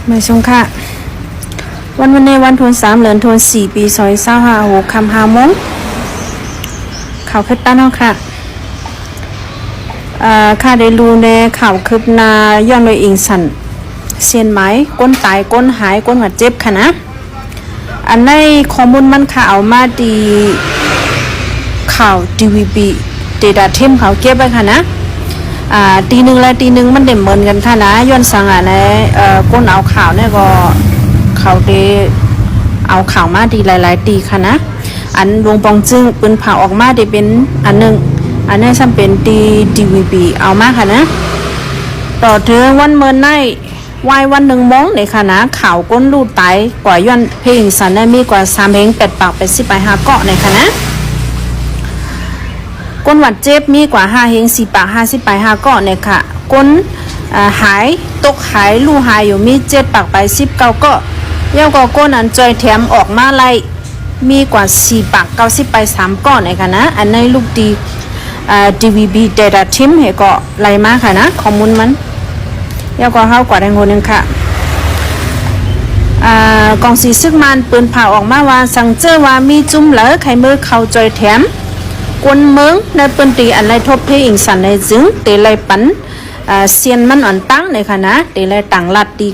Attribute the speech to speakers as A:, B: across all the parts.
A: มาชงค่ะวันในวันทุน3เหลือนทุน4ปี2025 6 คำ5 โมงข่าวคืบหน้าเนาะค่ะค่ะได้รู้ในข่าวคืบหน้าย้อนโดยอิงสันเซียนไหมก้นตายก้นหายก้นหัวเจ็บค่ะนะอันในข้อมูลมันข่าวมาดีข่าว DVB Data Team เขาเก็บไว้ค่ะนะตีหนึ่งและตีหนึ่งมันเด่นเหมือนกันค่ะนะย้อนสังในก้นเอาข่าวเนี่ยก็เขาได้เอาข่าวมาดีหลายๆตีค่ะนะอันวงปองจึงปืนเผาออกมาได้เป็นอันหนึ่งอันนี้ซ้ำเป็นตี DVB เอามาค่ะนะต่อถึงวันเมื่อไนวันหนึ่งมองในค่ะนะข่าวก้นลูดตายกว่าย้อนเพลงสันได้มีกว่า3เพลง8 ปาก10 ไป5เกาะในค่ะนะก้นหวัดเจ็บมีกว่า5เฮง4 ปาก50 ไป5เกาะในค่ะก้นหายตกหายลู่หายอยู่มี7 ปากไป10 เกาเกาะเย้าก็ก้นอันจอยแถมออกมาไล่มีกว่า4 ปาก90 ไป3เกาะในค่ะนะอันในลูกดีDVB Data Team เฮก็ไล่มาค่ะนะข้อมูลมันเย้าก็เฮากว่าแดงคนนึงค่ะกองสีซึกมันปืนเผาออกมาว่าสั่งเจอว่ามีจุ่มเหลือไข่มือเข้าจอยแถมกวนเมืองในปืนตีอันไรทบเพอิงสันในจึงเตไลปันเซียนมันอันตั้งในค่ะนะเตไลต่างลัดดี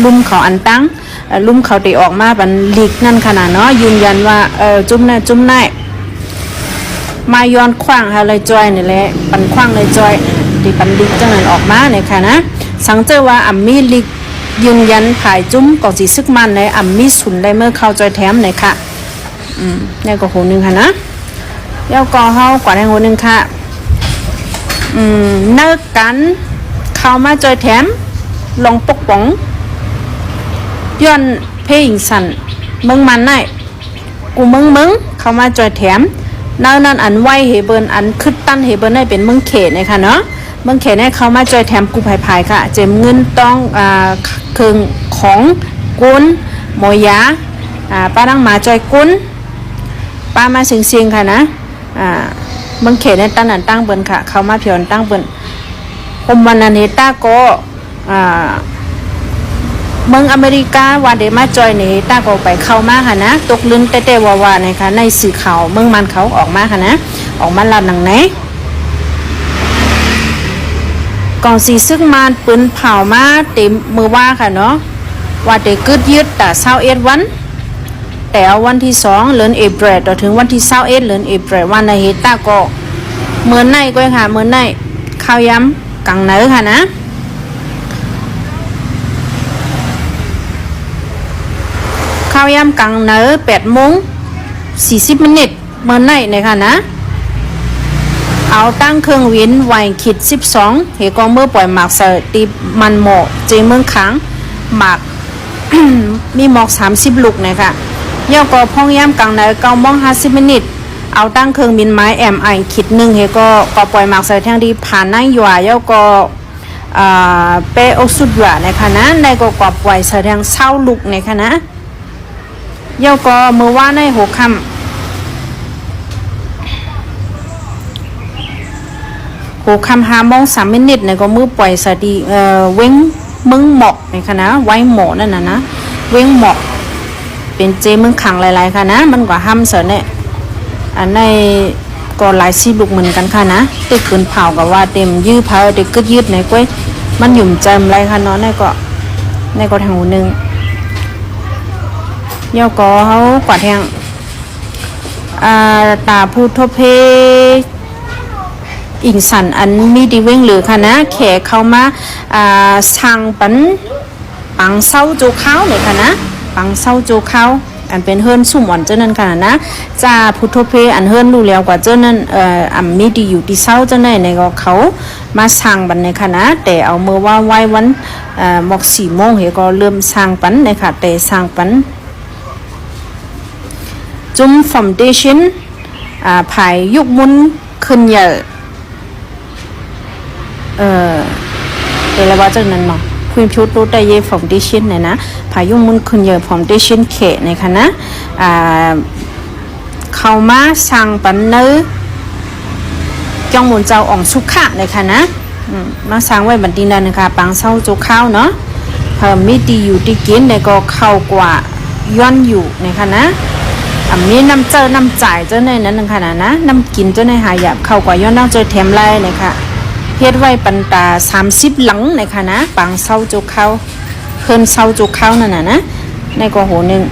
A: ลุ่มเขาอันตั้งลุ่มเขาตีออกมาบันลีกนั่นขนาดเนาะยืนยันว่าจุ่มแน่มาย้อนขว้างอะไรจอยนี่แหละปันขว้างเลยจอยตีปันลีกจังนั้นออกมาในค่ะนะสังเจอว่าอัมมีลีกยืนยันผายจุ่มกองสีซึกมันในอัมมีสุนได้เมื่อเข้าจอยแถมในค่ะนี่ก็โหนึงค่ะนะเย้าก็เฮากว่าแดงโหนึงค่ะเนิกกันเข้ามาจอยแถมลงปกป้องย้อนเพลงสันเมืองมันได้กูเมืองเข้ามาจอยแถมนั่นอันไหวเฮเบินอันคึดตั้นเฮเบินได้เป็นเมืองเขตนะคะเนาะเมืองเขตได้เข้ามาจอยแถมกูภายค่ะเจมเงินต้องเครื่องของกุนโมยาป้าดังมาจอยกุนป้ามาเสียงค่ะนะเมืองเขตในตั้นตั้งเบินค่ะเข้ามาเพียนตั้งเบินอมวันนันเตาก็เมืองอเมริกาวันเดมาจอยในตาก็ไปเข้ามาค่ะนะตกลื่นเต้ๆวาๆนะคะในสื่อข่าวเมืองมันเขาออกมาค่ะนะออกมาลาหนังไหนกองสีซึ่งมันปืนเผามาเต็มมือว่าค่ะเนาะว่าเด็กกึดยึดแต่21 วันแต่วันที่2เดือนเอพริลต่อถึงวันที่21เดือนเอพริลวันในเฮตาก็เมื่อในก็ค่ะเมื่อในข้าวย้ำกังเนื้อค่ะนะข้าวย้ำกังเนื้อ8 โมง 40 นิดเมื่อในค่ะนะเอาตั้งเครื่องวินไวขีด12เฮก็เมื่อปล่อยหมากเสตีมันหมอกเจเมืองขังหมาก มีหมอก30 ลูกนะคะเย้าก็พ่องย้ำกังเนื้อ9 โมง 50 นิดเอาตั้งเครื่องบินไม้ขีด1เฮก็ปล่อยหมากเสแทงดีผ่านนั่งอยู่เย้าก็เปโอสุดอยู่นะคะนะในก็ปล่อยเสแทงเศร้าลูกนะคะนะเย้าก็เมื่อว่าใน6 ค่ำ5 โมง 3 นิดเนี่ยก็มือปล่อยสดีเว้งมึงหมอกนะคะนะไว้หมอนั่นนะเว้งหมอกเป็นเจมึงขังหลายๆค่ะนะมันกว่าห้ำเสเนี่ยอันในก็หลาย10 ลูกเหมือนกันค่ะนะตึกปืนเผากับว่าเต็มยื้อเผาเด็กกึดยืดในก้อยมันหยุ่มใจมไรค่ะเนาะในก็ทางหูนึงเย้าก็เขากว่าแทงตาพูทเพอิงสันอันมีดีเว้งหรือค่ะนะแขกเข้ามาสั่งปังเศร้าโจข้าวเลยค่ะนะปังเศร้าโจข้าวอันเป็นเฮิรนสุ่มอ่อนเจ้านั้นค่ะนะจ่าพุทโธเพอันเฮิรนรู้แล้วกว่าเจ้านั้นอันมีดีอยู่ที่เศร้าเจ้าไหนในก็เขามาสั่งบันในค่ะนะแต่เอาเมื่อว่าไว้วันหมอก4 โมงเฮก็เริ่มสั่งปันในค่ะแต่สั่งปันจุ่มฟอมเดชั่นภายยุกมุนขึ้นเยอะเดี๋ยวเราว่าจากนั้นเนาะคุยพิวรู้ได้เย่ฟอมเดชั่นเนี่ยนะพายุมุนคุณเยอะฟอมเดชั่นเขตในค่ะนะเข้ามาสั่งปันเนื้อจ้องหมุนเจ้าอ่องสุขะในค่ะนะมาสั่งไว้บัดนี้นะคะปังเศร้าจุข้าวเนาะ เพิ่มมีดีอยู่ดีกินในก็เข้ากว่าย้อนอยู่นะคะนะมีน้ำเจอน้ำจ่ายเจ้าในนั้นนึงค่ะนะน้ำกินเจ้าในหายาบเข้ากว่าย้อนน้ำเจอแถมไล่นะคะเฮ็ดไว้ปันตา30หลังนะคะนะปังเศร้าจุกเข้าเพิ่นเศร้าจุกเข้านั่นน่ะนะในก็โหนึง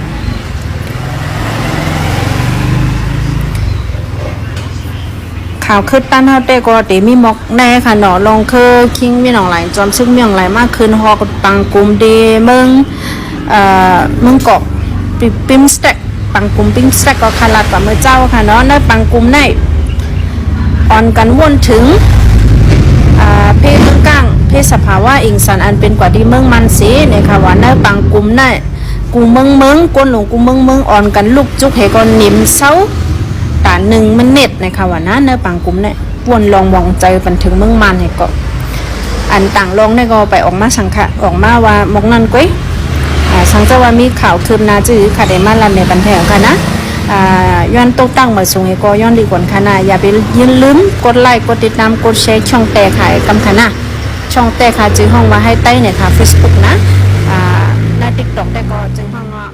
A: ข่าวคืดตั้นเฮาแต่ก็เตมีหมอกแน่ค่ะเนาะลองคือคิงมีหนองหลายจอมซึ่งมีหนองหลายมากขึ้นฮอกปังกลุ่มเดเมืองเกาะปิมสเต็กปังกลุ่มปิมสเต็กก็คาลัดกว่าเมื่อเจ้าค่ะเนาะในปังกลุ่มในอ่อนกันวนถึงเพศกลางเพศสภาวะอิงสันอันเป็นกว่าที่เมืองมันสีเนี่ยค่ะว่าในปังกลุ่มในกูเมืองกวนหลงกูเมืองอ่อนกันลูกจุกเหก่อนนิ่มเซาตา1มันเน็ตนะคะว่านะเนื้อปังกลุ่มเนี่ยวนลองมองใจบันถึงเมืองมันให้ก็อันต่างลองได้ก็ไปออกมาสังขะออกมาว่ามกนั่นก้อยสังเกตว่ามีข่าวคืบหน้าจื้อค่ะได้มาลันในบันเทิงค่ะนะย้อนตกตั้งมาส่งให้ก็ย้อนดีกว่าค่ะนะอย่าไปลืมกดไลค์กดติดตามกดแชร์ช่องแต่ขายกำค่ะนะช่องแต่ค่ะจื้อห้องว่าให้ใต้เนี่ยค่ะ Facebook นะใน TikTok ได้ก็จื้อห้องว่า